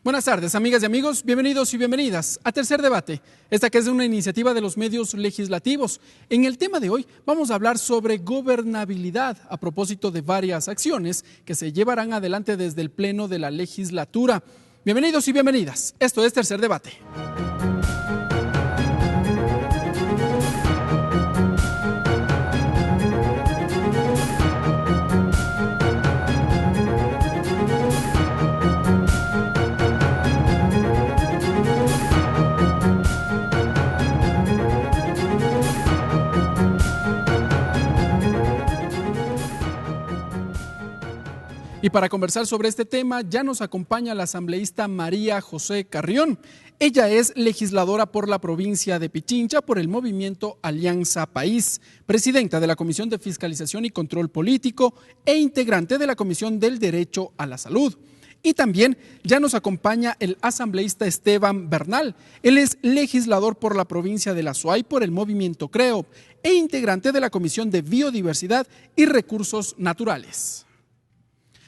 Buenas tardes, amigas y amigos, bienvenidos y bienvenidas a Tercer Debate, esta que es una iniciativa de los medios legislativos. En el tema de hoy vamos a hablar sobre gobernabilidad a propósito de varias acciones que se llevarán adelante desde el Pleno de la legislatura. Bienvenidos y bienvenidas, esto es Tercer Debate. Y para conversar sobre este tema ya nos acompaña la asambleísta María José Carrión. Ella es legisladora por la provincia de Pichincha por el movimiento Alianza País, presidenta de la Comisión de Fiscalización y Control Político e integrante de la Comisión del Derecho a la Salud. Y también ya nos acompaña el asambleísta Esteban Bernal. Él es legislador por la provincia de La Suay por el movimiento CREO e integrante de la Comisión de Biodiversidad y Recursos Naturales.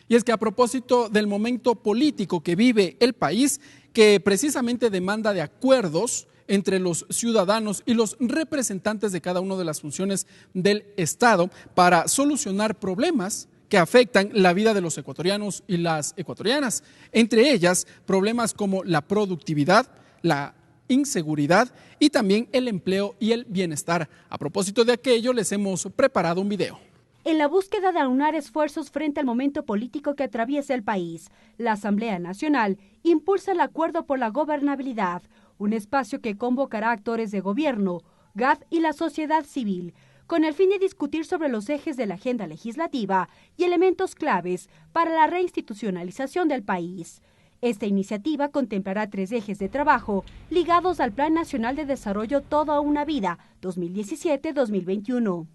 Y es que a propósito del momento político que vive el país, que precisamente demanda de acuerdos entre los ciudadanos y los representantes de cada una de las funciones del Estado para solucionar problemas que afectan la vida de los ecuatorianos y las ecuatorianas, entre ellas problemas como la productividad, la inseguridad y también el empleo y el bienestar. A propósito de aquello, les hemos preparado un video. En la búsqueda de aunar esfuerzos frente al momento político que atraviesa el país, la Asamblea Nacional impulsa el Acuerdo por la Gobernabilidad, un espacio que convocará actores de gobierno, GAD y la sociedad civil, con el fin de discutir sobre los ejes de la agenda legislativa y elementos claves para la reinstitucionalización del país. Esta iniciativa contemplará 3 ejes de trabajo ligados al Plan Nacional de Desarrollo Toda una Vida 2017-2021.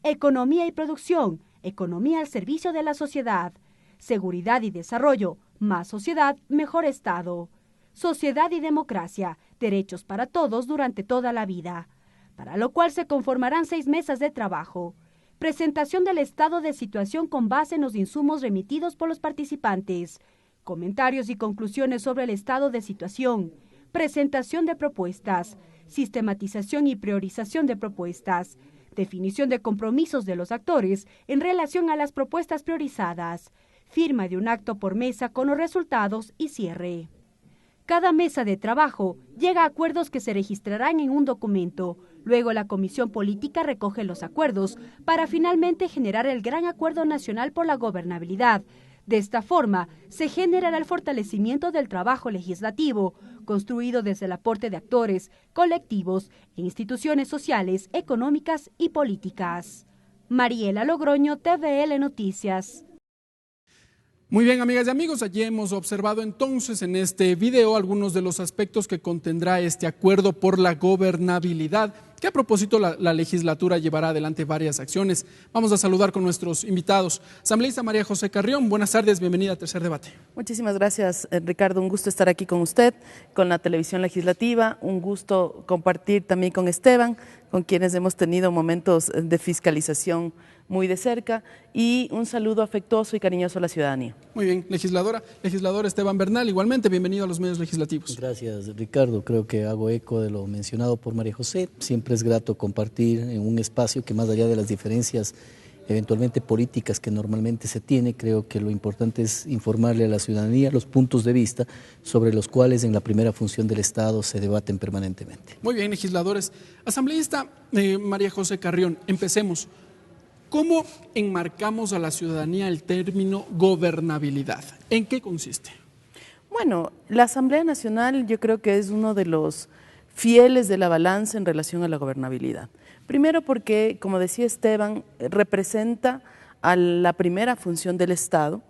Economía y producción, economía al servicio de la sociedad. Seguridad y desarrollo, más sociedad, mejor Estado. Sociedad y democracia, derechos para todos durante toda la vida. Para lo cual se conformarán 6 mesas de trabajo. Presentación del estado de situación con base en los insumos remitidos por los participantes. Comentarios y conclusiones sobre el estado de situación. Presentación de propuestas. Sistematización y priorización de propuestas. Definición de compromisos de los actores en relación a las propuestas priorizadas, firma de un acto por mesa con los resultados y cierre. Cada mesa de trabajo llega a acuerdos que se registrarán en un documento. Luego la Comisión Política recoge los acuerdos para finalmente generar el Gran Acuerdo Nacional por la Gobernabilidad. De esta forma, se generará el fortalecimiento del trabajo legislativo, construido desde el aporte de actores, colectivos e instituciones sociales, económicas y políticas. Mariela Logroño, TVL Noticias. Muy bien, amigas y amigos, allí hemos observado entonces en este video algunos de los aspectos que contendrá este acuerdo por la gobernabilidad, que a propósito la legislatura llevará adelante varias acciones. Vamos a saludar con nuestros invitados. Asambleísta María José Carrión, buenas tardes, bienvenida a Tercer Debate. Muchísimas gracias, Ricardo, un gusto estar aquí con usted, con la televisión legislativa, un gusto compartir también con Esteban, con quienes hemos tenido momentos de fiscalización muy de cerca, y un saludo afectuoso y cariñoso a la ciudadanía. Muy bien, legislador Esteban Bernal, igualmente bienvenido a los medios legislativos. Gracias, Ricardo, creo que hago eco de lo mencionado por María José. Siempre es grato compartir en un espacio que, más allá de las diferencias eventualmente políticas que normalmente se tiene, creo que lo importante es informarle a la ciudadanía los puntos de vista sobre los cuales en la primera función del Estado se debaten permanentemente. Muy bien, legisladores. Asambleísta María José Carrión, empecemos. ¿Cómo enmarcamos a la ciudadanía el término gobernabilidad? ¿En qué consiste? Bueno, la Asamblea Nacional yo creo que es uno de los fieles de la balanza en relación a la gobernabilidad. Primero porque, como decía Esteban, representa a la primera función del Estado.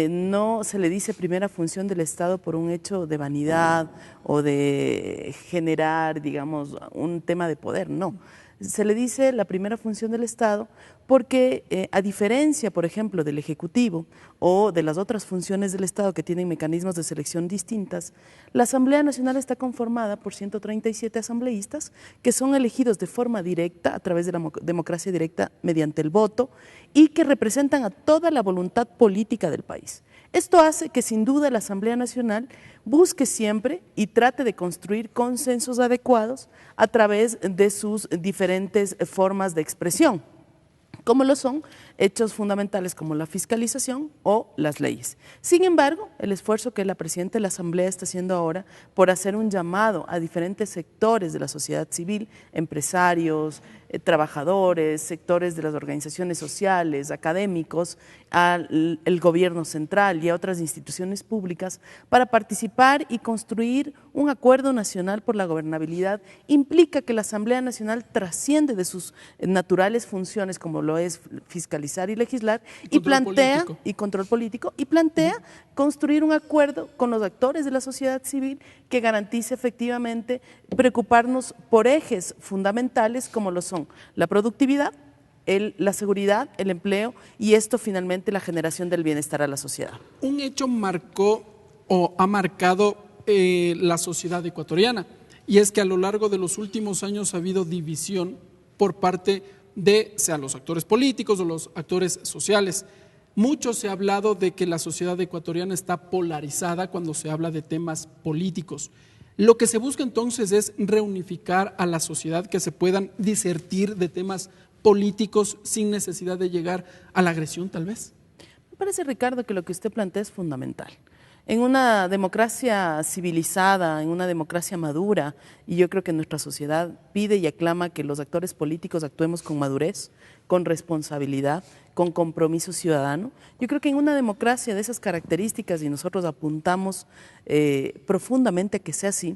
No se le dice primera función del Estado por un hecho de vanidad o de generar, digamos, un tema de poder, no. Se le dice la primera función del Estado porque, a diferencia, por ejemplo, del Ejecutivo o de las otras funciones del Estado que tienen mecanismos de selección distintas, la Asamblea Nacional está conformada por 137 asambleístas que son elegidos de forma directa a través de la democracia directa mediante el voto y que representan a toda la voluntad política del país. Esto hace que sin duda la Asamblea Nacional busque siempre y trate de construir consensos adecuados a través de sus diferentes formas de expresión, como lo son hechos fundamentales como la fiscalización o las leyes. Sin embargo, el esfuerzo que la Presidenta de la Asamblea está haciendo ahora por hacer un llamado a diferentes sectores de la sociedad civil, empresarios, trabajadores, sectores de las organizaciones sociales, académicos, al gobierno central y a otras instituciones públicas para participar y construir un acuerdo nacional por la gobernabilidad, implica que la Asamblea Nacional trasciende de sus naturales funciones como lo es fiscalizar y legislar y plantea y control político y plantea construir un acuerdo con los actores de la sociedad civil que garantice efectivamente preocuparnos por ejes fundamentales como lo son la productividad, la seguridad, el empleo y esto finalmente la generación del bienestar a la sociedad. Un hecho marcó o ha marcado la sociedad ecuatoriana y es que a lo largo de los últimos años ha habido división por parte de sean los actores políticos o los actores sociales. Mucho se ha hablado de que la sociedad ecuatoriana está polarizada cuando se habla de temas políticos. Lo que se busca entonces es reunificar a la sociedad, que se puedan disertir de temas políticos sin necesidad de llegar a la agresión, tal vez. Me parece, Ricardo, que lo que usted plantea es fundamental. En una democracia civilizada, en una democracia madura, y yo creo que nuestra sociedad pide y aclama que los actores políticos actuemos con madurez, con responsabilidad, con compromiso ciudadano. Yo creo que en una democracia de esas características, y nosotros apuntamos profundamente a que sea así,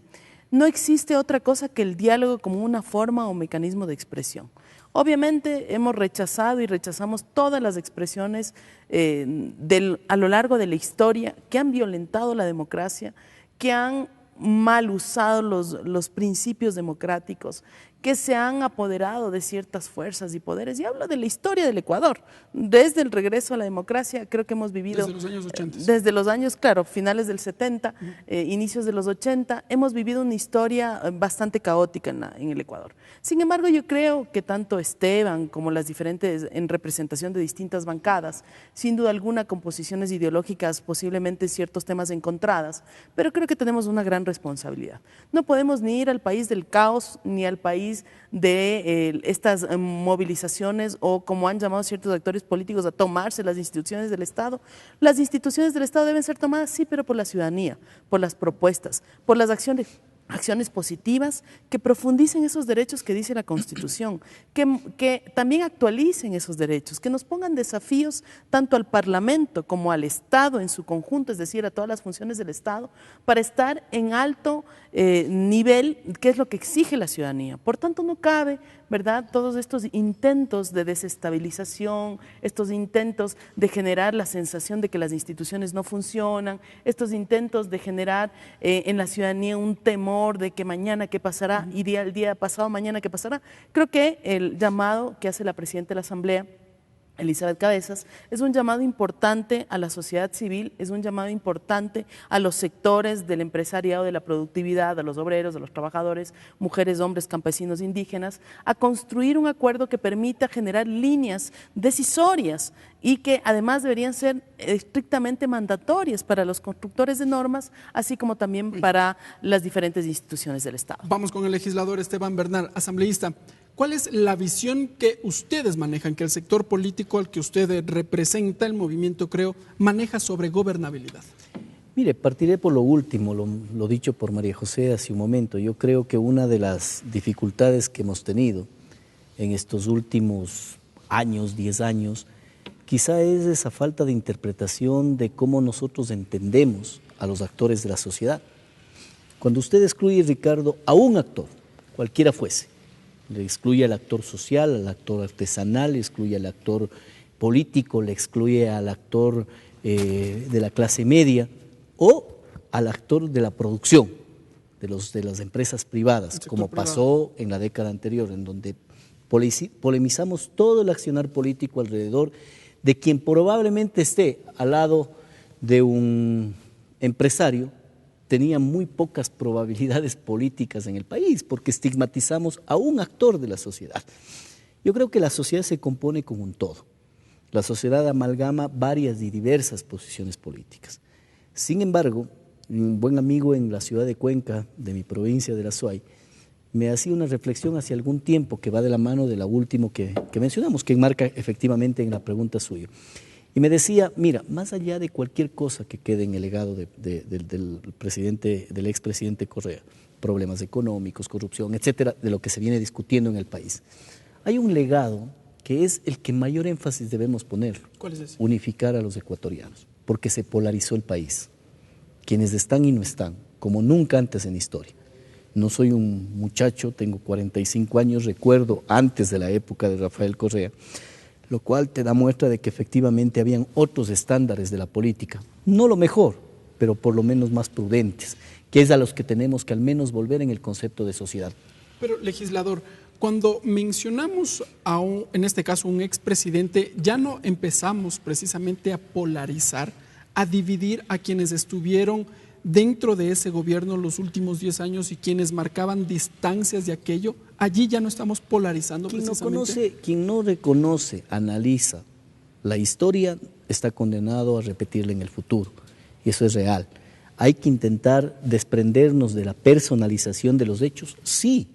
no existe otra cosa que el diálogo como una forma o mecanismo de expresión. Obviamente hemos rechazado y rechazamos todas las expresiones a lo largo de la historia que han violentado la democracia, que han mal usado los principios democráticos, que se han apoderado de ciertas fuerzas y poderes. Y hablo de la historia del Ecuador. Desde el regreso a la democracia, creo que hemos vivido… Desde los años 80. Desde los años, claro, finales del 70, inicios de los 80, hemos vivido una historia bastante caótica en el Ecuador. Sin embargo, yo creo que tanto Esteban como las diferentes, en representación de distintas bancadas, sin duda alguna con posiciones ideológicas, posiblemente ciertos temas encontradas, pero creo que tenemos una gran responsabilidad. No podemos ni ir al país del caos, ni al país de estas movilizaciones o como han llamado ciertos actores políticos a tomarse las instituciones del Estado. Las instituciones del Estado deben ser tomadas, sí, pero por la ciudadanía, por las propuestas, por las acciones positivas que profundicen esos derechos que dice la Constitución, que también actualicen esos derechos, que nos pongan desafíos tanto al Parlamento como al Estado en su conjunto, es decir, a todas las funciones del Estado, para estar en alto nivel, que es lo que exige la ciudadanía. Por tanto, no cabe, ¿verdad?, todos estos intentos de desestabilización, estos intentos de generar la sensación de que las instituciones no funcionan, estos intentos de generar en la ciudadanía un temor de que mañana qué pasará y el día pasado mañana qué pasará. Creo que el llamado que hace la Presidenta de la Asamblea, Elizabeth Cabezas, es un llamado importante a la sociedad civil, es un llamado importante a los sectores del empresariado, de la productividad, a los obreros, a los trabajadores, mujeres, hombres, campesinos, indígenas, a construir un acuerdo que permita generar líneas decisorias y que además deberían ser estrictamente mandatorias para los constructores de normas, así como también para las diferentes instituciones del Estado. Vamos con el legislador Esteban Bernal, asambleísta. ¿Cuál es la visión que ustedes manejan, que el sector político al que usted representa, el movimiento Creo, maneja sobre gobernabilidad? Mire, partiré por lo último, lo dicho por María José hace un momento. Yo creo que una de las dificultades que hemos tenido en estos últimos años, 10 años, quizá es esa falta de interpretación de cómo nosotros entendemos a los actores de la sociedad. Cuando usted excluye, Ricardo, a un actor, cualquiera fuese, le excluye al actor social, al actor artesanal, le excluye al actor político, le excluye al actor de la clase media o al actor de la producción, de las empresas privadas, como pasó en la década anterior, en donde polemizamos todo el accionar político alrededor de quien probablemente esté al lado de un empresario, tenía muy pocas probabilidades políticas en el país, porque estigmatizamos a un actor de la sociedad. Yo creo que la sociedad se compone como un todo. La sociedad amalgama varias y diversas posiciones políticas. Sin embargo, un buen amigo en la ciudad de Cuenca, de mi provincia de la Suay, me hacía una reflexión hace algún tiempo que va de la mano de la última que mencionamos, que enmarca efectivamente en la pregunta suya. Y me decía, mira, más allá de cualquier cosa que quede en el legado del expresidente Correa, problemas económicos, corrupción, etcétera, de lo que se viene discutiendo en el país, hay un legado que es el que mayor énfasis debemos poner. ¿Cuál es ese? Unificar a los ecuatorianos, porque se polarizó el país. Quienes están y no están, como nunca antes en historia. No soy un muchacho, tengo 45 años, recuerdo antes de la época de Rafael Correa, lo cual te da muestra de que efectivamente habían otros estándares de la política, no lo mejor, pero por lo menos más prudentes, que es a los que tenemos que al menos volver en el concepto de sociedad. Pero, legislador, cuando mencionamos en este caso, un expresidente, ya no empezamos precisamente a polarizar, a dividir a quienes estuvieron dentro de ese gobierno los últimos 10 años y quienes marcaban distancias de aquello. Allí ya no estamos polarizando precisamente. Quien no reconoce, analiza la historia, está condenado a repetirla en el futuro. Y eso es real. ¿Hay que intentar desprendernos de la personalización de los hechos? Sí,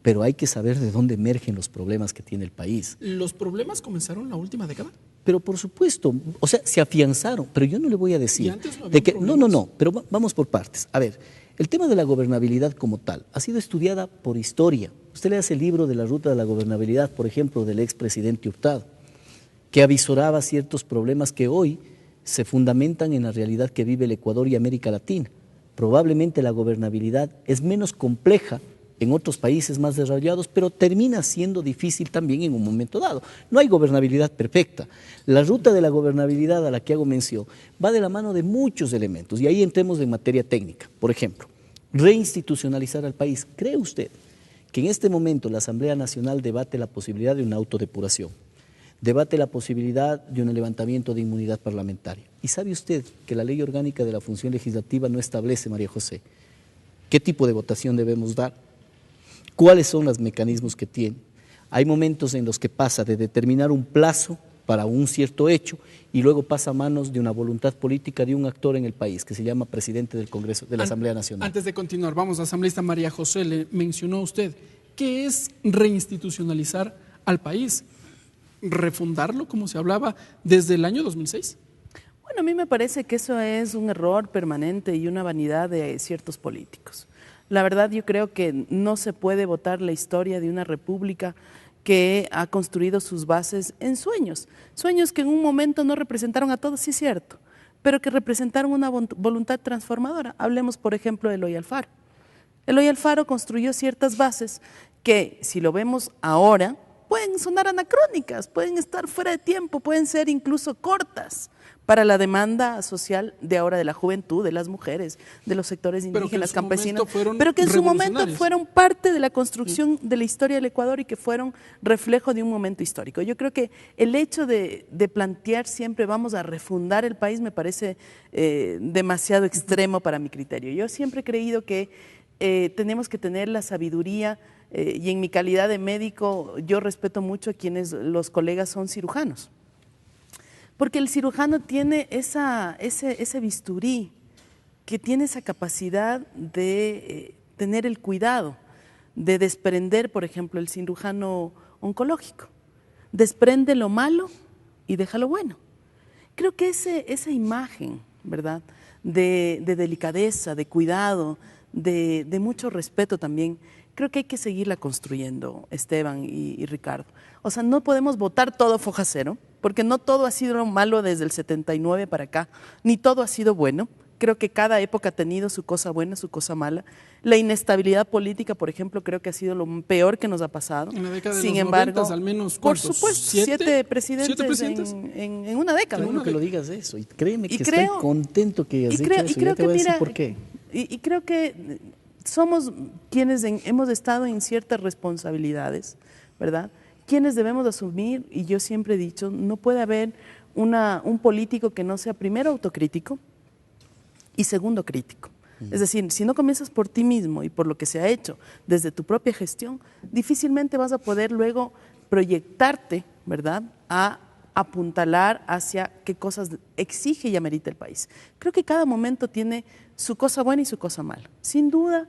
pero hay que saber de dónde emergen los problemas que tiene el país. ¿Los problemas comenzaron en la última década? Pero por supuesto, o sea, se afianzaron, pero yo no le voy a decir ¿Y antes no había problemas? No, pero vamos por partes. A ver, el tema de la gobernabilidad como tal ha sido estudiada por historia. Usted le hace el libro de la ruta de la gobernabilidad, por ejemplo, del expresidente Hurtado, que avisoraba ciertos problemas que hoy se fundamentan en la realidad que vive el Ecuador y América Latina. Probablemente la gobernabilidad es menos compleja en otros países más desarrollados, pero termina siendo difícil también en un momento dado. No hay gobernabilidad perfecta. La ruta de la gobernabilidad a la que hago mención va de la mano de muchos elementos, y ahí entremos en materia técnica. Por ejemplo, reinstitucionalizar al país. ¿Cree usted que en este momento la Asamblea Nacional debate la posibilidad de una autodepuración? Debate la posibilidad de un levantamiento de inmunidad parlamentaria. ¿Y sabe usted que la Ley Orgánica de la Función Legislativa no establece, María José, qué tipo de votación debemos dar? ¿Cuáles son los mecanismos que tiene? Hay momentos en los que pasa de determinar un plazo para un cierto hecho y luego pasa a manos de una voluntad política de un actor en el país que se llama presidente del Congreso, de la Asamblea Nacional. Antes de continuar, vamos, asambleísta María José, le mencionó usted, ¿qué es reinstitucionalizar al país? ¿Refundarlo, como se hablaba desde el año 2006? Bueno, a mí me parece que eso es un error permanente y una vanidad de ciertos políticos. La verdad, yo creo que no se puede votar la historia de una república que ha construido sus bases en sueños. Sueños que en un momento no representaron a todos, sí es cierto, pero que representaron una voluntad transformadora. Hablemos, por ejemplo, de Eloy Alfaro. Eloy Alfaro construyó ciertas bases que, si lo vemos ahora, pueden sonar anacrónicas, pueden estar fuera de tiempo, pueden ser incluso cortas para la demanda social de ahora de la juventud, de las mujeres, de los sectores indígenas, campesinos, pero que en su momento fueron parte de la construcción de la historia del Ecuador y que fueron reflejo de un momento histórico. Yo creo que el hecho de plantear siempre vamos a refundar el país me parece demasiado extremo para mi criterio. Yo siempre he creído que tenemos que tener la sabiduría y en mi calidad de médico yo respeto mucho a quienes los colegas son cirujanos. Porque el cirujano tiene ese bisturí, que tiene esa capacidad de tener el cuidado, de desprender, por ejemplo, el cirujano oncológico. Desprende lo malo y deja lo bueno. Creo que esa imagen, ¿verdad?, de delicadeza, de cuidado, de mucho respeto también, creo que hay que seguirla construyendo, Esteban y Ricardo. O sea, no podemos votar todo foja cero, porque no todo ha sido malo desde el 79 para acá, ni todo ha sido bueno. Creo que cada época ha tenido su cosa buena, su cosa mala. La inestabilidad política, por ejemplo, creo que ha sido lo peor que nos ha pasado. En la década de Sin los embargo, 90, al menos, por ¿cuántos? supuesto, siete presidentes en una década. Qué bueno que lo digas eso, y créeme que creo, estoy contento que hayas dicho eso, y creo ya te voy a decir mira, por qué. Y creo que somos quienes hemos estado en ciertas responsabilidades, ¿verdad?, quienes debemos asumir, y yo siempre he dicho, no puede haber un político que no sea primero autocrítico y segundo crítico. Es decir, si no comienzas por ti mismo y por lo que se ha hecho desde tu propia gestión, difícilmente vas a poder luego proyectarte, ¿verdad?, a apuntalar hacia qué cosas exige y amerita el país. Creo que cada momento tiene su cosa buena y su cosa mala. Sin duda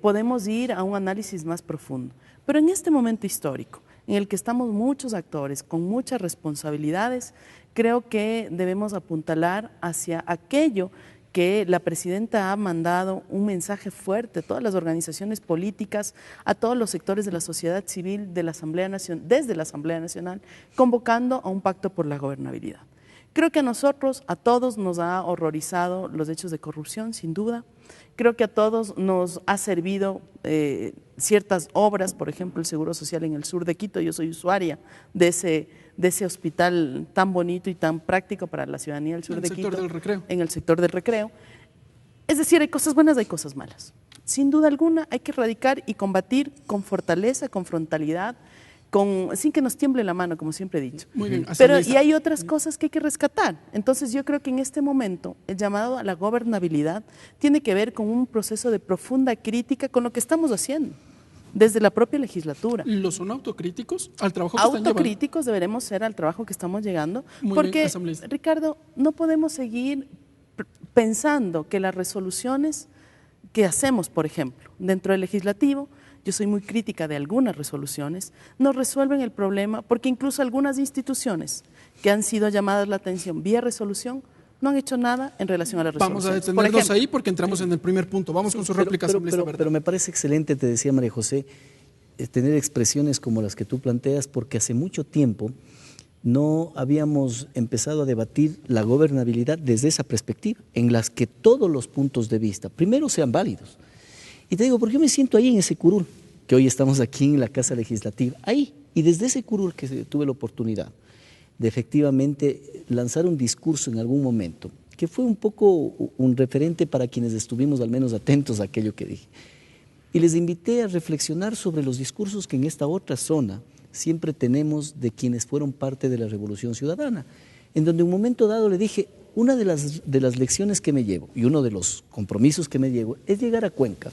podemos ir a un análisis más profundo, pero en este momento histórico, en el que estamos muchos actores con muchas responsabilidades, creo que debemos apuntalar hacia aquello que la presidenta ha mandado un mensaje fuerte a todas las organizaciones políticas, a todos los sectores de la sociedad civil de la Asamblea Nacional, desde la Asamblea Nacional, convocando a un pacto por la gobernabilidad. Creo que a nosotros, a todos nos ha horrorizado los hechos de corrupción, sin duda. Creo que a todos nos ha servido ciertas obras, por ejemplo, el Seguro Social en el sur de Quito. Yo soy usuaria de ese hospital tan bonito y tan práctico para la ciudadanía del sur de Quito. En el sector del recreo. En el sector del recreo. Es decir, hay cosas buenas, hay cosas malas. Sin duda alguna hay que erradicar y combatir con fortaleza, con frontalidad, sin que nos tiemble la mano, como siempre he dicho. Muy bien, pero y hay otras cosas que hay que rescatar. Entonces yo creo que en este momento el llamado a la gobernabilidad tiene que ver con un proceso de profunda crítica con lo que estamos haciendo desde la propia legislatura. ¿Los son autocríticos al trabajo que están llevando? Autocríticos deberemos ser al trabajo que estamos llegando, Muy porque, bien, asambleísta. Ricardo, no podemos seguir pensando que las resoluciones que hacemos, por ejemplo, dentro del legislativo, yo soy muy crítica de algunas resoluciones, no resuelven el problema, porque incluso algunas instituciones que han sido llamadas la atención vía resolución no han hecho nada en relación a la resolución. Vamos a detenernos ahí porque entramos en el primer punto. Vamos con su réplica, asambleísta. Pero me parece excelente, te decía María José, tener expresiones como las que tú planteas, porque hace mucho tiempo no habíamos empezado a debatir la gobernabilidad desde esa perspectiva, en las que todos los puntos de vista, primero, sean válidos. Y te digo, porque yo me siento ahí en ese curul, que hoy estamos aquí en la Casa Legislativa, ahí, y desde ese curul que tuve la oportunidad de efectivamente lanzar un discurso en algún momento, que fue un poco un referente para quienes estuvimos al menos atentos a aquello que dije. Y les invité a reflexionar sobre los discursos que en esta otra zona siempre tenemos de quienes fueron parte de la Revolución Ciudadana, en donde en un momento dado le dije, una de las lecciones que me llevo y uno de los compromisos que me llevo es llegar a Cuenca,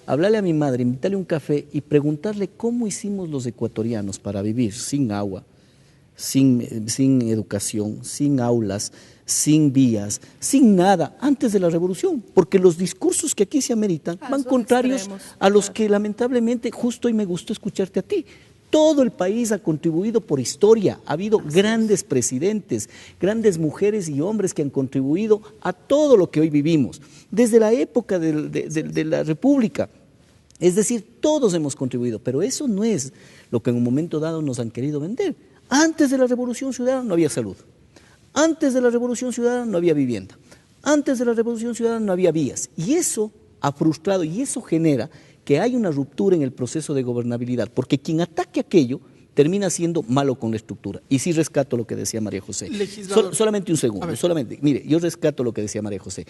hablarle a mi madre, invitarle un café y preguntarle cómo hicimos los ecuatorianos para vivir sin agua, sin educación, sin aulas, sin vías, sin nada, antes de la revolución, porque los discursos que aquí se ameritan van contrarios a los que lamentablemente, justo hoy me gustó escucharte a ti. Todo el país ha contribuido por historia, ha habido grandes presidentes, grandes mujeres y hombres que han contribuido a todo lo que hoy vivimos, desde la época de la República. Es decir, todos hemos contribuido, pero eso no es lo que en un momento dado nos han querido vender. Antes de la Revolución Ciudadana no había salud, antes de la Revolución Ciudadana no había vivienda, antes de la Revolución Ciudadana no había vías, y eso ha frustrado y eso genera que hay una ruptura en el proceso de gobernabilidad, porque quien ataque aquello termina siendo malo con la estructura. Y sí rescato lo que decía María José. Solamente un segundo, mire, yo rescato lo que decía María José.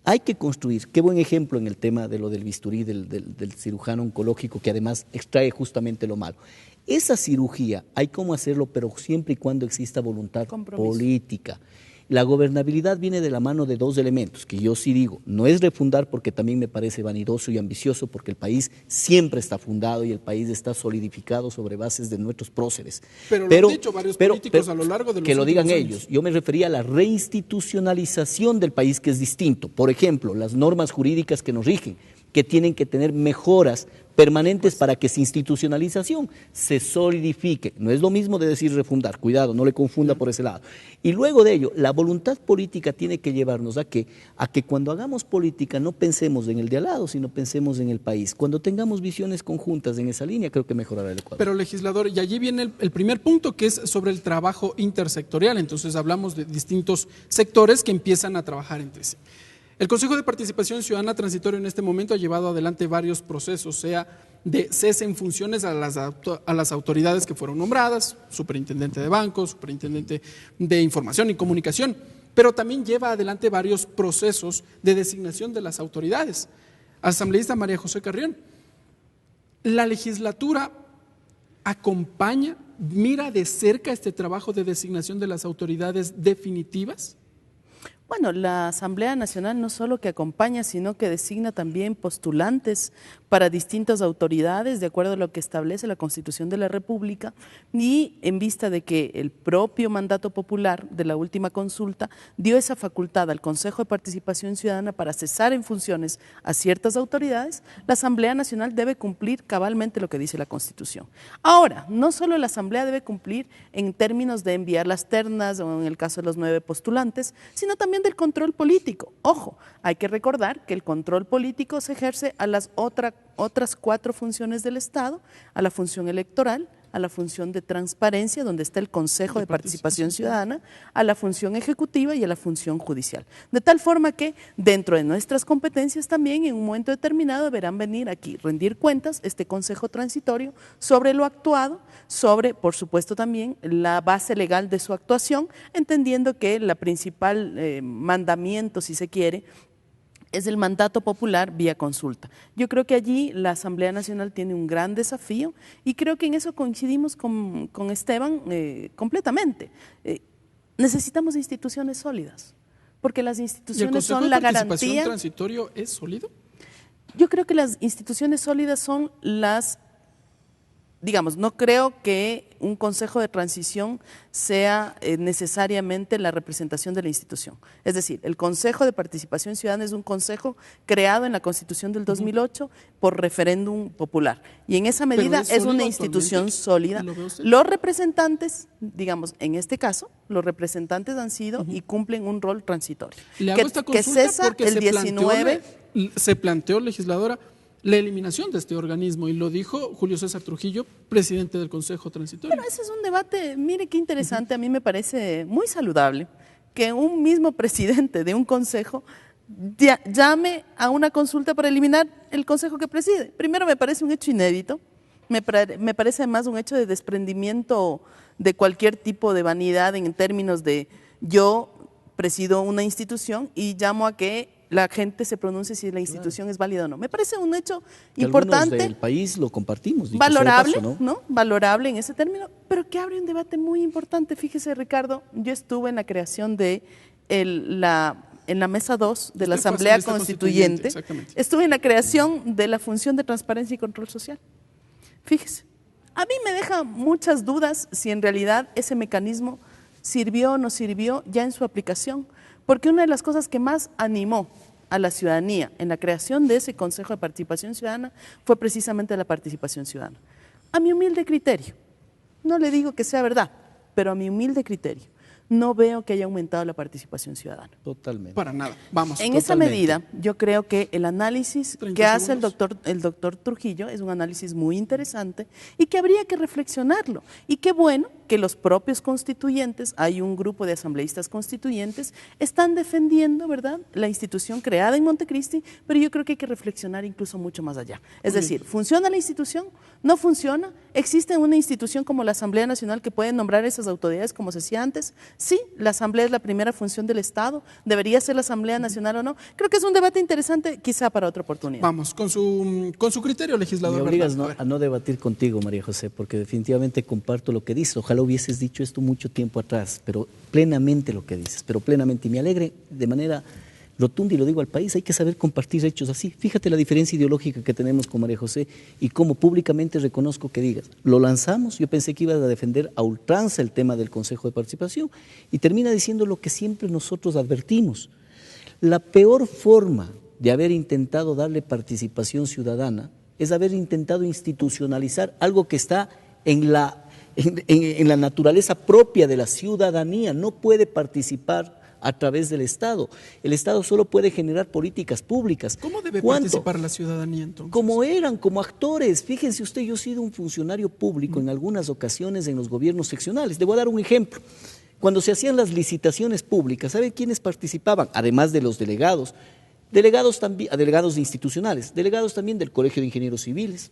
Hay que construir, qué buen ejemplo en el tema de lo del bisturí, del cirujano oncológico, que además extrae justamente lo malo. Esa cirugía hay cómo hacerlo, pero siempre y cuando exista voluntad política. La gobernabilidad viene de la mano de dos elementos, que yo sí digo, no es refundar porque también me parece vanidoso y ambicioso, porque el país siempre está fundado y el país está solidificado sobre bases de nuestros próceres. Pero lo han dicho varios políticos a lo largo de los que lo digan años. ellos. Yo me refería a la reinstitucionalización del país, que es distinto. Por ejemplo, las normas jurídicas que nos rigen, que tienen que tener mejoras permanentes para que esa institucionalización se solidifique. No es lo mismo de decir refundar, cuidado, no le confunda por ese lado. Y luego de ello, la voluntad política tiene que llevarnos a que cuando hagamos política no pensemos en el de al lado, sino pensemos en el país. Cuando tengamos visiones conjuntas en esa línea, creo que mejorará el Ecuador. Pero legislador, y allí viene el primer punto, que es sobre el trabajo intersectorial. Entonces hablamos de distintos sectores que empiezan a trabajar entre sí. El Consejo de Participación Ciudadana Transitorio en este momento ha llevado adelante varios procesos, sea de cese en funciones a las autoridades que fueron nombradas, superintendente de bancos, superintendente de información y comunicación, pero también lleva adelante varios procesos de designación de las autoridades. Asambleísta María José Carrión, ¿la legislatura acompaña, mira de cerca este trabajo de designación de las autoridades definitivas? Bueno, la Asamblea Nacional no solo que acompaña, sino que designa también postulantes para distintas autoridades, de acuerdo a lo que establece la Constitución de la República, y en vista de que el propio mandato popular de la última consulta dio esa facultad al Consejo de Participación Ciudadana para cesar en funciones a ciertas autoridades, la Asamblea Nacional debe cumplir cabalmente lo que dice la Constitución. Ahora, no solo la Asamblea debe cumplir en términos de enviar las ternas, o en el caso de los 9 postulantes, sino también del control político. Ojo, hay que recordar que el control político se ejerce a las otras 4 funciones del Estado, a la función electoral, a la función de transparencia, donde está el Consejo de Participación Ciudadana, a la función ejecutiva y a la función judicial. De tal forma que dentro de nuestras competencias también en un momento determinado deberán venir aquí, rendir cuentas este Consejo Transitorio sobre lo actuado, sobre, por supuesto, también la base legal de su actuación, entendiendo que la principal mandamiento, si se quiere, es el mandato popular vía consulta. Yo creo que allí la Asamblea Nacional tiene un gran desafío y creo que en eso coincidimos con Esteban completamente. Necesitamos instituciones sólidas, porque las instituciones son la garantía. ¿Y el Consejo de Participación Transitorio es sólido? Yo creo que las instituciones sólidas son las... Digamos, no creo que un consejo de transición sea necesariamente la representación de la institución. Es decir, el Consejo de Participación Ciudadana es un consejo creado en la Constitución del 2008 por referéndum popular. Y en esa medida es una institución sólida. Los representantes, digamos, en este caso, los representantes han sido y cumplen un rol transitorio. Le hago esta consulta que cesa porque el 19... se planteó, legisladora, la eliminación de este organismo, y lo dijo Julio César Trujillo, presidente del Consejo Transitorio. Bueno, ese es un debate, mire qué interesante, a mí me parece muy saludable que un mismo presidente de un consejo llame a una consulta para eliminar el consejo que preside. Primero, me parece un hecho inédito, me parece además un hecho de desprendimiento de cualquier tipo de vanidad en términos de yo presido una institución y llamo a que la gente se pronuncie si la institución es válida o no. Me parece un hecho que importante. Del país lo compartimos. Valorable, paso, ¿no? Valorable en ese término, pero que abre un debate muy importante. Fíjese, Ricardo, yo estuve en la creación de en la mesa 2 de la Asamblea Constituyente. Estuve en la creación de la función de transparencia y control social. Fíjese, a mí me deja muchas dudas si en realidad ese mecanismo sirvió o no sirvió ya en su aplicación. Porque una de las cosas que más animó a la ciudadanía en la creación de ese Consejo de Participación Ciudadana fue precisamente la participación ciudadana. A mi humilde criterio, no le digo que sea verdad, pero a mi humilde criterio, no veo que haya aumentado la participación ciudadana. Totalmente. Para nada. Vamos. En esa medida, yo creo que el análisis que hace el doctor Trujillo es un análisis muy interesante y que habría que reflexionarlo. Y qué bueno que los propios constituyentes, hay un grupo de asambleístas constituyentes, están defendiendo, ¿verdad?, la institución creada en Montecristi, pero yo creo que hay que reflexionar incluso mucho más allá. Es decir, ¿funciona la institución? ¿No funciona? ¿Existe una institución como la Asamblea Nacional que puede nombrar esas autoridades como se hacía antes? Sí, la Asamblea es la primera función del Estado. ¿Debería ser la Asamblea Nacional o no? Creo que es un debate interesante, quizá para otra oportunidad. Vamos, con su criterio, legislador. Me obligas a no debatir contigo, María José, porque definitivamente comparto lo que dices. Ojalá hubieses dicho esto mucho tiempo atrás, pero plenamente lo que dices, pero plenamente. Y me alegre de manera rotunda, y lo digo al país, hay que saber compartir hechos así. Fíjate la diferencia ideológica que tenemos con María José y cómo públicamente reconozco que digas, lo lanzamos, yo pensé que ibas a defender a ultranza el tema del Consejo de Participación y termina diciendo lo que siempre nosotros advertimos. La peor forma de haber intentado darle participación ciudadana es haber intentado institucionalizar algo que está en la naturaleza propia de la ciudadanía. No puede participar a través del Estado. El Estado solo puede generar políticas públicas. ¿Cómo debe participar la ciudadanía entonces? Como actores. Fíjense usted, yo he sido un funcionario público en algunas ocasiones en los gobiernos seccionales. Le voy a dar un ejemplo. Cuando se hacían las licitaciones públicas, ¿saben quiénes participaban? Además de los delegados, delegados institucionales, delegados también del Colegio de Ingenieros Civiles,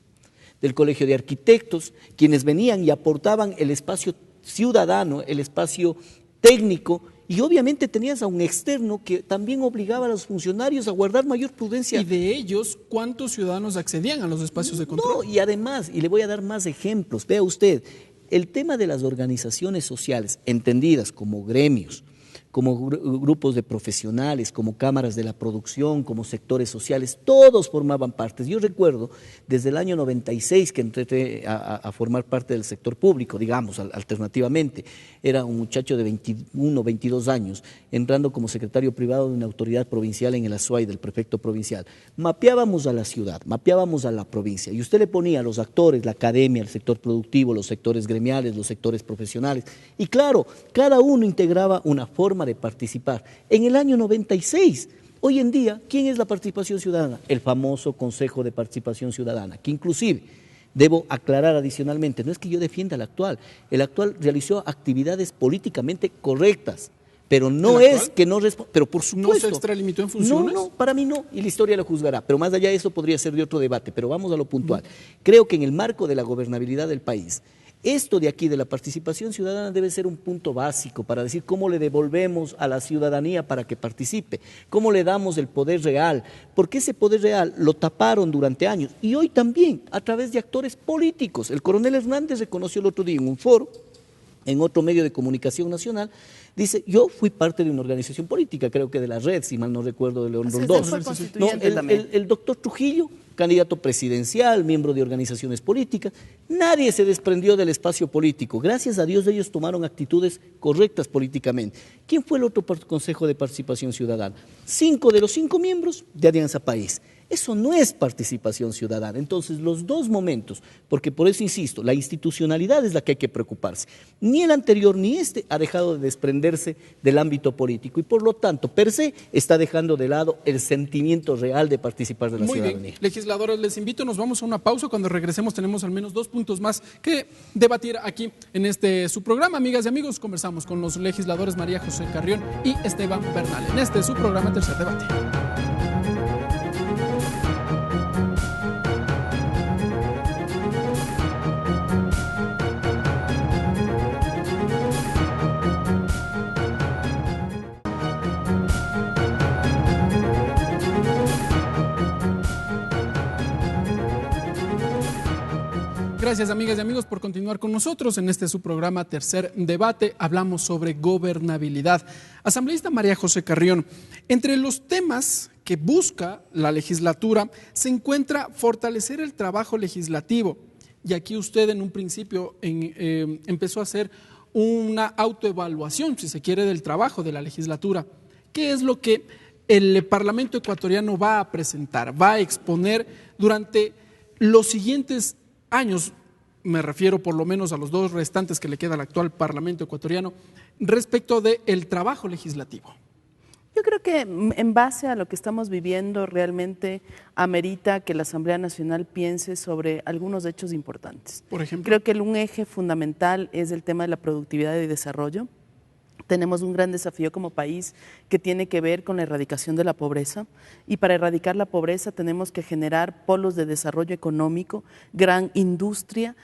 del Colegio de Arquitectos, quienes venían y aportaban el espacio ciudadano, el espacio técnico, y obviamente tenías a un externo que también obligaba a los funcionarios a guardar mayor prudencia. ¿Y de ellos cuántos ciudadanos accedían a los espacios de control? No, y además, y le voy a dar más ejemplos, vea usted, el tema de las organizaciones sociales, entendidas como gremios, como grupos de profesionales, como cámaras de la producción, como sectores sociales, todos formaban parte. Yo recuerdo desde el año 96 que entré a formar parte del sector público, digamos, alternativamente. Era un muchacho de 21, 22 años, entrando como secretario privado de una autoridad provincial en el Azuay, del prefecto provincial. Mapeábamos a la ciudad, mapeábamos a la provincia, y usted le ponía a los actores, la academia, el sector productivo, los sectores gremiales, los sectores profesionales, y claro, cada uno integraba una forma de participar. En el año 96, hoy en día, ¿quién es la participación ciudadana? El famoso Consejo de Participación Ciudadana, que inclusive, debo aclarar adicionalmente, no es que yo defienda al actual, el actual realizó actividades políticamente correctas, pero no es que no responda, pero por supuesto. ¿No se extralimitó en funciones? No, para mí no, y la historia lo juzgará, pero más allá de eso podría ser de otro debate, pero vamos a lo puntual. Creo que en el marco de la gobernabilidad del país, esto de aquí, de la participación ciudadana, debe ser un punto básico para decir cómo le devolvemos a la ciudadanía para que participe, cómo le damos el poder real, porque ese poder real lo taparon durante años, y hoy también a través de actores políticos. El coronel Hernández reconoció el otro día en un foro, en otro medio de comunicación nacional, dice, yo fui parte de una organización política, creo que de la Red, si mal no recuerdo, de León Roldós. No, el doctor Trujillo, candidato presidencial, miembro de organizaciones políticas, nadie se desprendió del espacio político. Gracias a Dios ellos tomaron actitudes correctas políticamente. ¿Quién fue el otro Consejo de Participación Ciudadana? 5 de los 5 miembros de Alianza País. Eso no es participación ciudadana. Entonces, los dos momentos, porque por eso insisto, la institucionalidad es la que hay que preocuparse. Ni el anterior ni este ha dejado de desprenderse del ámbito político y por lo tanto, per se, está dejando de lado el sentimiento real de participar de la ciudadanía. Muy bien, legisladores, les invito, nos vamos a una pausa. Cuando regresemos tenemos al menos 2 puntos más que debatir aquí en su programa. Amigas y amigos, conversamos con los legisladores María José Carrión y Esteban Bernal en su programa Tercer Debate. Gracias, amigas y amigos, por continuar con nosotros en su programa Tercer Debate. Hablamos sobre gobernabilidad. Asambleísta María José Carrión, entre los temas que busca la legislatura se encuentra fortalecer el trabajo legislativo. Y aquí usted en un principio empezó a hacer una autoevaluación, si se quiere, del trabajo de la legislatura. ¿Qué es lo que el Parlamento ecuatoriano va a presentar, va a exponer durante los siguientes años? Me refiero por lo menos a los 2 restantes que le queda al actual Parlamento ecuatoriano, respecto del trabajo legislativo. Yo creo que en base a lo que estamos viviendo realmente amerita que la Asamblea Nacional piense sobre algunos hechos importantes. Por ejemplo, creo que un eje fundamental es el tema de la productividad y desarrollo. Tenemos un gran desafío como país que tiene que ver con la erradicación de la pobreza, y para erradicar la pobreza tenemos que generar polos de desarrollo económico, gran industria,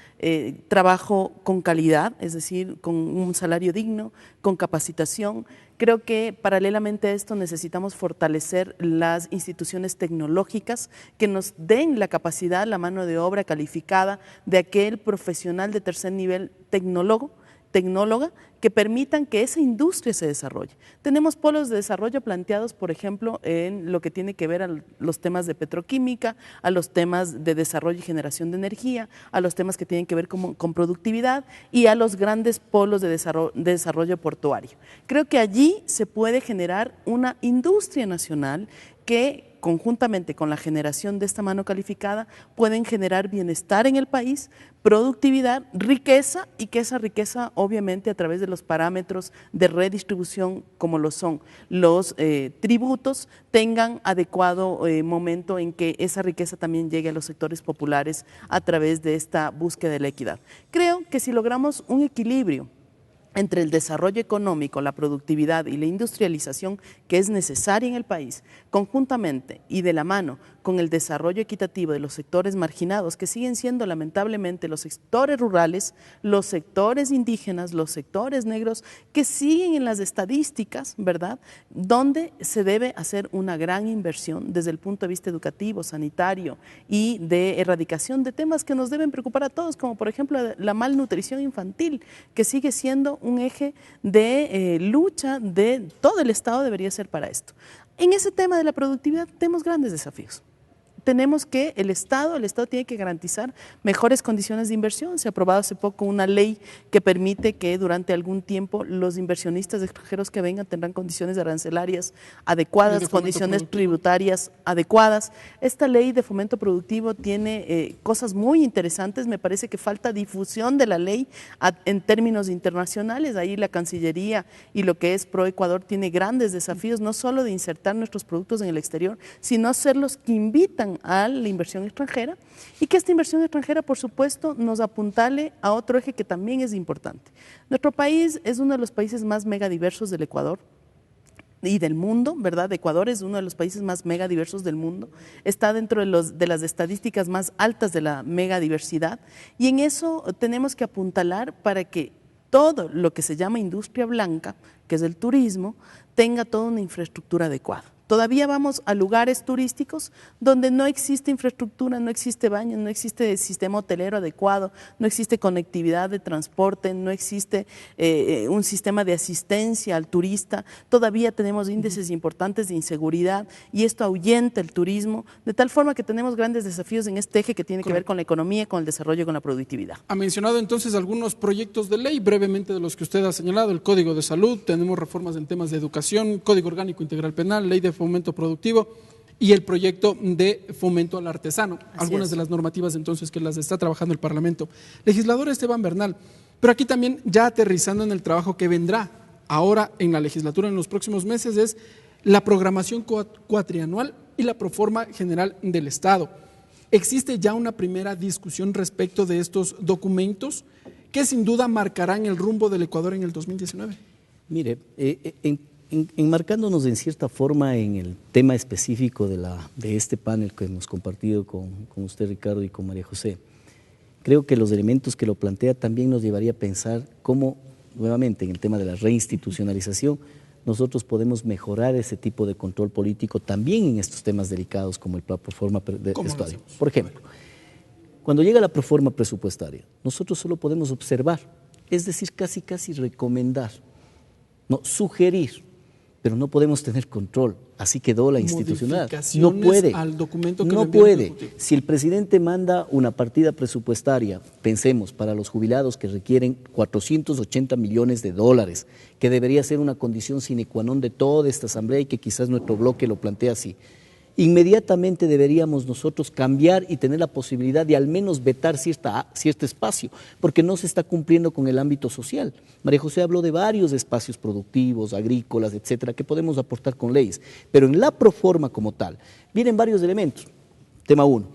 trabajo con calidad, es decir, con un salario digno, con capacitación. Creo que paralelamente a esto necesitamos fortalecer las instituciones tecnológicas que nos den la capacidad, la mano de obra calificada de aquel profesional de tercer nivel tecnóloga, que permitan que esa industria se desarrolle. Tenemos polos de desarrollo planteados, por ejemplo, en lo que tiene que ver a los temas de petroquímica, a los temas de desarrollo y generación de energía, a los temas que tienen que ver con productividad y a los grandes polos de desarrollo portuario. Creo que allí se puede generar una industria nacional que, conjuntamente con la generación de esta mano calificada, pueden generar bienestar en el país, productividad, riqueza, y que esa riqueza, obviamente, a través de los parámetros de redistribución, como lo son los tributos, tengan adecuado momento en que esa riqueza también llegue a los sectores populares a través de esta búsqueda de la equidad. Creo que si logramos un equilibrio entre el desarrollo económico, la productividad y la industrialización que es necesaria en el país, conjuntamente y de la mano con el desarrollo equitativo de los sectores marginados, que siguen siendo lamentablemente los sectores rurales, los sectores indígenas, los sectores negros, que siguen en las estadísticas, ¿verdad?, donde se debe hacer una gran inversión desde el punto de vista educativo, sanitario y de erradicación de temas que nos deben preocupar a todos, como por ejemplo la malnutrición infantil, que sigue siendo un eje de lucha de todo el Estado debería ser para esto. En ese tema de la productividad tenemos grandes desafíos. Tenemos que el Estado tiene que garantizar mejores condiciones de inversión. Se ha aprobado hace poco una ley que permite que durante algún tiempo los inversionistas extranjeros que vengan tendrán condiciones arancelarias adecuadas, condiciones tributarias adecuadas. Esta ley de fomento productivo tiene cosas muy interesantes. Me parece que falta difusión de la ley en términos internacionales. Ahí la Cancillería y lo que es ProEcuador tiene grandes desafíos, no solo de insertar nuestros productos en el exterior, sino hacerlos que invitan a la inversión extranjera y que esta inversión extranjera, por supuesto, nos apuntale a otro eje que también es importante. Nuestro país es uno de los países más megadiversos del Ecuador y del mundo, ¿verdad? Ecuador es uno de los países más megadiversos del mundo, está dentro de las estadísticas más altas de la megadiversidad y en eso tenemos que apuntalar para que todo lo que se llama industria blanca, que es el turismo, tenga toda una infraestructura adecuada. Todavía vamos a lugares turísticos donde no existe infraestructura, no existe baño, no existe sistema hotelero adecuado, no existe conectividad de transporte, no existe un sistema de asistencia al turista. Todavía tenemos índices importantes de inseguridad y esto ahuyenta el turismo, de tal forma que tenemos grandes desafíos en este eje que tiene que ver con la economía, con el desarrollo y con la productividad. Ha mencionado entonces algunos proyectos de ley, brevemente de los que usted ha señalado: el Código de Salud, tenemos reformas en temas de educación, Código Orgánico Integral Penal, Ley de Fomento Productivo y el proyecto de fomento al artesano. Algunas de las normativas entonces que las está trabajando el Parlamento. Legislador Esteban Bernal, pero aquí también ya aterrizando en el trabajo que vendrá ahora en la legislatura en los próximos meses, es la programación cuatrianual y la proforma general del Estado. ¿Existe ya una primera discusión respecto de estos documentos que sin duda marcarán el rumbo del Ecuador en el 2019? Mire, enmarcándonos en cierta forma en el tema específico de este panel que hemos compartido con usted, Ricardo, y con María José, creo que los elementos que lo plantea también nos llevaría a pensar cómo, nuevamente, en el tema de la reinstitucionalización, nosotros podemos mejorar ese tipo de control político también en estos temas delicados como la proforma presupuestaria. Por ejemplo, cuando llega la proforma presupuestaria, nosotros solo podemos observar, es decir, casi recomendar, no, sugerir, pero no podemos tener control. Así quedó la institucional. No puede. Al documento que no puede. Si el presidente manda una partida presupuestaria, pensemos, para los jubilados que requieren 480 millones de dólares, que debería ser una condición sine qua non de toda esta asamblea y que quizás nuestro bloque lo plantea así, inmediatamente deberíamos nosotros cambiar y tener la posibilidad de al menos vetar cierto espacio, porque no se está cumpliendo con el ámbito social. María José habló de varios espacios productivos, agrícolas, etcétera, que podemos aportar con leyes, pero en la proforma como tal vienen varios elementos. Tema 1,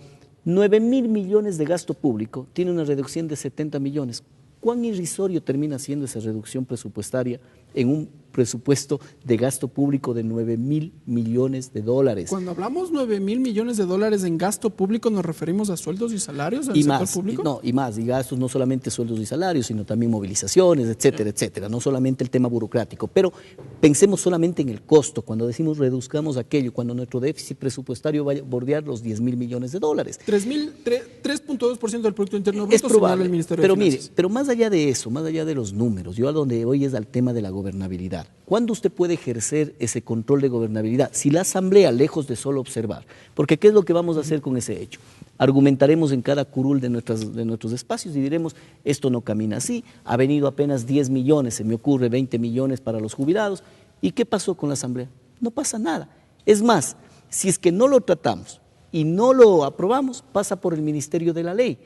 9.000 millones de gasto público, tiene una reducción de 70 millones. ¿Cuán irrisorio termina siendo esa reducción presupuestaria en un presupuesto de gasto público de 9.000 millones de dólares? Cuando hablamos 9.000 millones de dólares en gasto público, ¿nos referimos a sueldos y salarios del sector público? Y gastos, no solamente sueldos y salarios, sino también movilizaciones, etcétera, etcétera, no solamente el tema burocrático, pero pensemos solamente en el costo, cuando decimos reduzcamos aquello, cuando nuestro déficit presupuestario va a bordear los 10.000 millones de dólares. 3.2% del Producto Interno Bruto, es probable, el Ministerio pero de Finanzas. Mire, pero más allá de eso, más allá de los números, yo a donde voy es al tema de la gobernabilidad. ¿Cuándo usted puede ejercer ese control de gobernabilidad? Si la Asamblea, lejos de solo observar, porque ¿qué es lo que vamos a hacer con ese hecho? Argumentaremos en cada curul de nuestros espacios y diremos, esto no camina así, ha venido apenas 10 millones, se me ocurre 20 millones para los jubilados, ¿y qué pasó con la Asamblea? No pasa nada. Es más, si es que no lo tratamos y no lo aprobamos, pasa por el Ministerio de la Ley.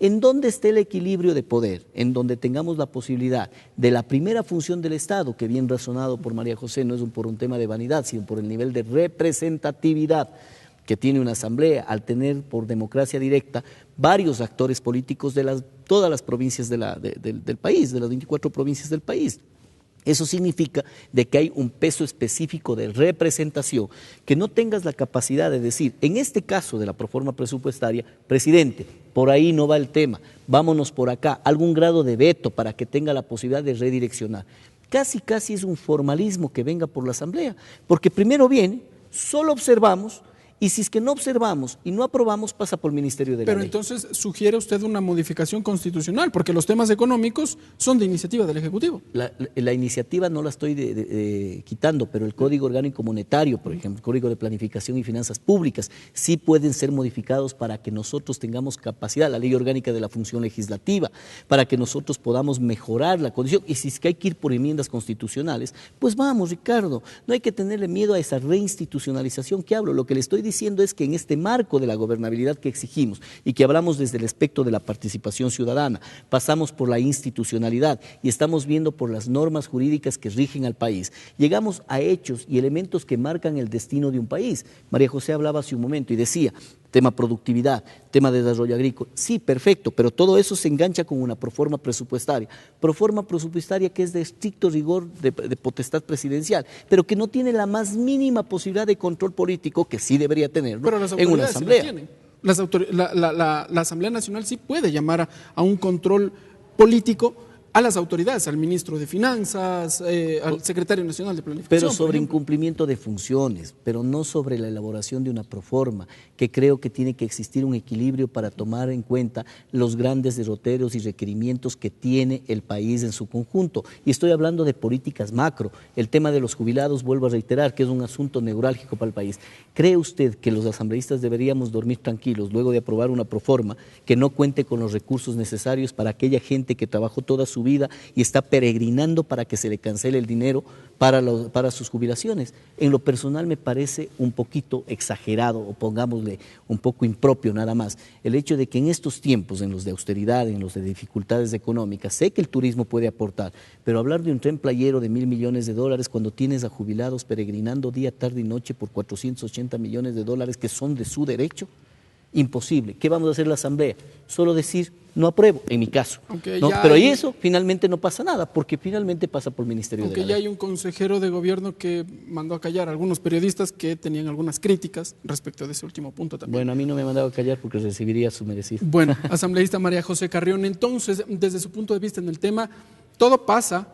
¿En dónde esté el equilibrio de poder? En donde tengamos la posibilidad de la primera función del Estado, que bien razonado por María José, no es por un tema de vanidad, sino por el nivel de representatividad que tiene una asamblea, al tener por democracia directa varios actores políticos de todas las provincias del país, de las 24 provincias del país. Eso significa de que hay un peso específico de representación, que no tengas la capacidad de decir, en este caso de la proforma presupuestaria, presidente, por ahí no va el tema, vámonos por acá, algún grado de veto para que tenga la posibilidad de redireccionar. Casi es un formalismo que venga por la Asamblea, porque primero viene, solo observamos Y si es que no observamos y no aprobamos, pasa por el Ministerio de la Pero Ley. entonces sugiere usted una modificación constitucional, porque los temas económicos son de iniciativa del Ejecutivo. La iniciativa no la estoy quitando, pero el Código Orgánico Monetario, por ejemplo, el Código de Planificación y Finanzas Públicas, sí pueden ser modificados para que nosotros tengamos capacidad, la Ley Orgánica de la Función Legislativa, para que nosotros podamos mejorar la condición. Y si es que hay que ir por enmiendas constitucionales, pues vamos, Ricardo, no hay que tenerle miedo a esa reinstitucionalización que hablo. Lo que le estoy diciendo es que en este marco de la gobernabilidad que exigimos y que hablamos desde el aspecto de la participación ciudadana, pasamos por la institucionalidad y estamos viendo por las normas jurídicas que rigen al país, llegamos a hechos y elementos que marcan el destino de un país. María José hablaba hace un momento y decía, tema productividad, tema de desarrollo agrícola, sí, perfecto, pero todo eso se engancha con una proforma presupuestaria que es de estricto rigor de potestad presidencial, pero que no tiene la más mínima posibilidad de control político, que sí debería tener, ¿no?, Pero las en una autoridades asamblea. sí la tienen. La Asamblea Nacional sí puede llamar a un control político a las autoridades, al ministro de Finanzas, al secretario nacional de Planificación. Pero sobre incumplimiento de funciones, pero no sobre la elaboración de una proforma, que creo que tiene que existir un equilibrio para tomar en cuenta los grandes derroteros y requerimientos que tiene el país en su conjunto. Y estoy hablando de políticas macro. El tema de los jubilados, vuelvo a reiterar, que es un asunto neurálgico para el país. ¿Cree usted que los asambleístas deberíamos dormir tranquilos luego de aprobar una proforma que no cuente con los recursos necesarios para aquella gente que trabajó toda su vida y está peregrinando para que se le cancele el dinero para sus jubilaciones? En lo personal me parece un poquito exagerado, o pongámosle un poco impropio nada más, el hecho de que en estos tiempos, en los de austeridad, en los de dificultades económicas, sé que el turismo puede aportar, pero hablar de un tren playero de $1.000 millones cuando tienes a jubilados peregrinando día, tarde y noche por $480 millones que son de su derecho, imposible. ¿Qué vamos a hacer la Asamblea? Solo decir no apruebo, en mi caso. ¿No? Pero ahí eso finalmente no pasa nada, porque finalmente pasa por el Ministerio de la Ley. Aunque ya hay un consejero de gobierno que mandó a callar a algunos periodistas que tenían algunas críticas respecto de ese último punto también. Bueno, a mí no me ha mandado a callar porque recibiría su merecido. Bueno, asambleísta María José Carrión, entonces, desde su punto de vista en el tema, todo pasa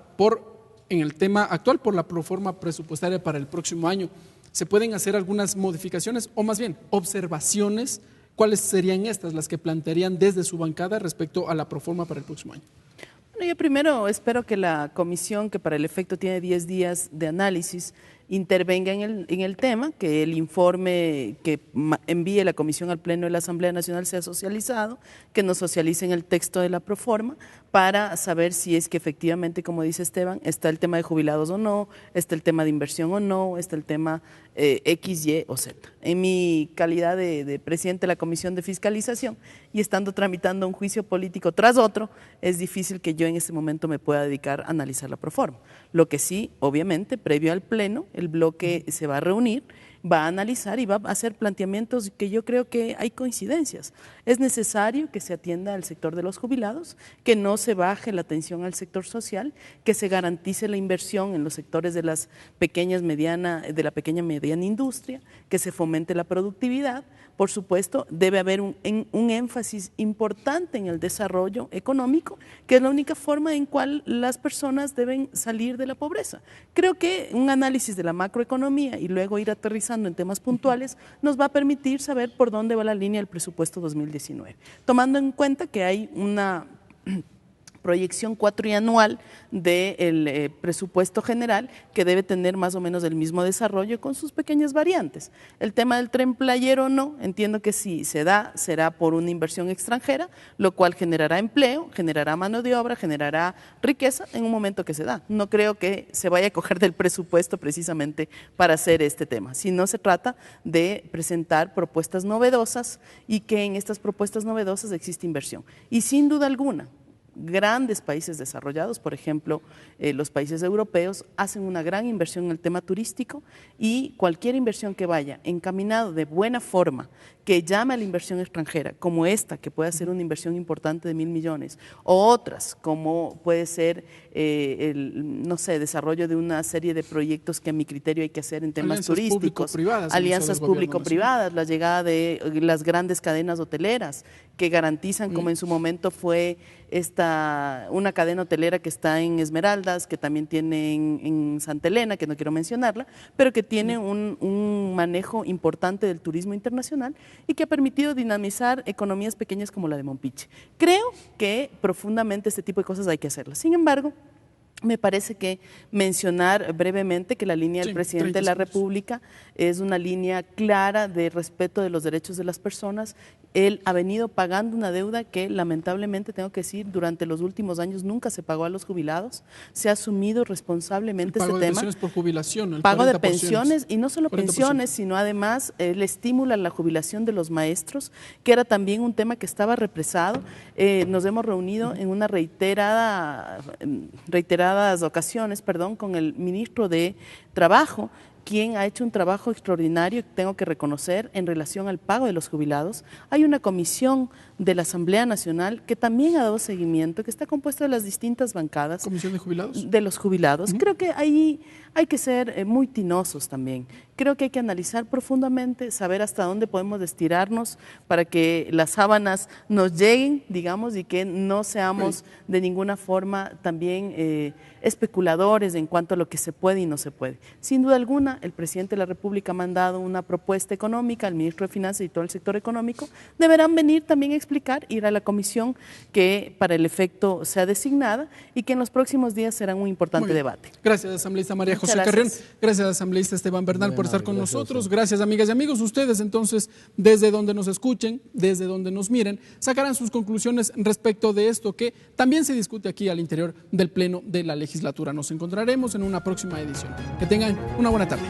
en el tema actual, por la proforma presupuestaria para el próximo año. ¿Se pueden hacer algunas modificaciones o más bien observaciones? ¿Cuáles serían estas las que plantearían desde su bancada respecto a la proforma para el próximo año? Bueno, yo primero espero que la comisión, que para el efecto tiene 10 días de análisis, intervenga en el tema, que el informe que envíe la comisión al Pleno de la Asamblea Nacional sea socializado, que nos socialicen el texto de la proforma para saber si es que efectivamente, como dice Esteban, está el tema de jubilados o no, está el tema de inversión o no, está el tema X, Y o Z. En mi calidad de presidente de la Comisión de Fiscalización y estando tramitando un juicio político tras otro, es difícil que yo en este momento me pueda dedicar a analizar la proforma. Lo que sí, obviamente, previo al Pleno, el bloque se va a reunir, va a analizar y va a hacer planteamientos que yo creo que hay coincidencias. Es necesario que se atienda al sector de los jubilados, que no se baje la atención al sector social, que se garantice la inversión en los sectores de la pequeña y mediana industria, que se fomente la productividad. Por supuesto, debe haber un énfasis importante en el desarrollo económico, que es la única forma en cual las personas deben salir de la pobreza. Creo que un análisis de la macroeconomía y luego ir aterrizando en temas puntuales nos va a permitir saber por dónde va la línea del presupuesto 2019, tomando en cuenta que hay una proyección cuatrianual del presupuesto general que debe tener más o menos el mismo desarrollo con sus pequeñas variantes. El tema del tren playero no, entiendo que si se da, será por una inversión extranjera, lo cual generará empleo, generará mano de obra, generará riqueza en un momento que se da. No creo que se vaya a coger del presupuesto precisamente para hacer este tema, sino se trata de presentar propuestas novedosas y que en estas propuestas novedosas existe inversión. Y sin duda alguna, grandes países desarrollados, por ejemplo, los países europeos, hacen una gran inversión en el tema turístico y cualquier inversión que vaya encaminado de buena forma, que llame a la inversión extranjera, como esta, que puede ser una inversión importante de 1.000 millones, o otras, como puede ser desarrollo de una serie de proyectos que a mi criterio hay que hacer en temas turísticos, alianzas público-privadas, la llegada de las grandes cadenas hoteleras que garantizan, como en su momento fue una cadena hotelera que está en Esmeraldas, que también tiene en Santa Elena, que no quiero mencionarla, pero que tiene un manejo importante del turismo internacional y que ha permitido dinamizar economías pequeñas como la de Mompiche. Creo que profundamente este tipo de cosas hay que hacerlas. Sin embargo, me parece que mencionar brevemente que la línea del presidente de la República es una línea clara de respeto de los derechos de las personas. Él ha venido pagando una deuda que lamentablemente, tengo que decir, durante los últimos años nunca se pagó a los jubilados. Se ha asumido responsablemente este tema. Pago de pensiones por jubilación. El pago 40%. de pensiones, y no solo 40%. pensiones, sino además el estímulo a la jubilación de los maestros, que era también un tema que estaba represado. Nos hemos reunido en una reiteradas ocasiones, con el ministro de Trabajo, quien ha hecho un trabajo extraordinario, tengo que reconocer, en relación al pago de los jubilados. Hay una comisión de la Asamblea Nacional que también ha dado seguimiento, que está compuesta de las distintas bancadas. ¿Comisión de jubilados? De los jubilados. Creo que ahí hay que ser muy tinosos también. Creo que hay que analizar profundamente, saber hasta dónde podemos estirarnos para que las sábanas nos lleguen, digamos, y que no seamos de ninguna forma también especuladores en cuanto a lo que se puede y no se puede. Sin duda alguna, el presidente de la República ha mandado una propuesta económica al ministro de Finanzas y todo el sector económico. Deberán venir también a explicar, ir a la comisión que para el efecto sea designada y que en los próximos días será un importante debate. Gracias, asambleísta María Muchas José gracias. Carrión. Gracias, asambleísta Esteban Bernal, por estar con nosotros. Gracias, amigas y amigos. Ustedes, entonces, desde donde nos escuchen, desde donde nos miren, sacarán sus conclusiones respecto de esto que también se discute aquí al interior del Pleno de la Legislatura. Nos encontraremos en una próxima edición. Que tengan una buena tarde.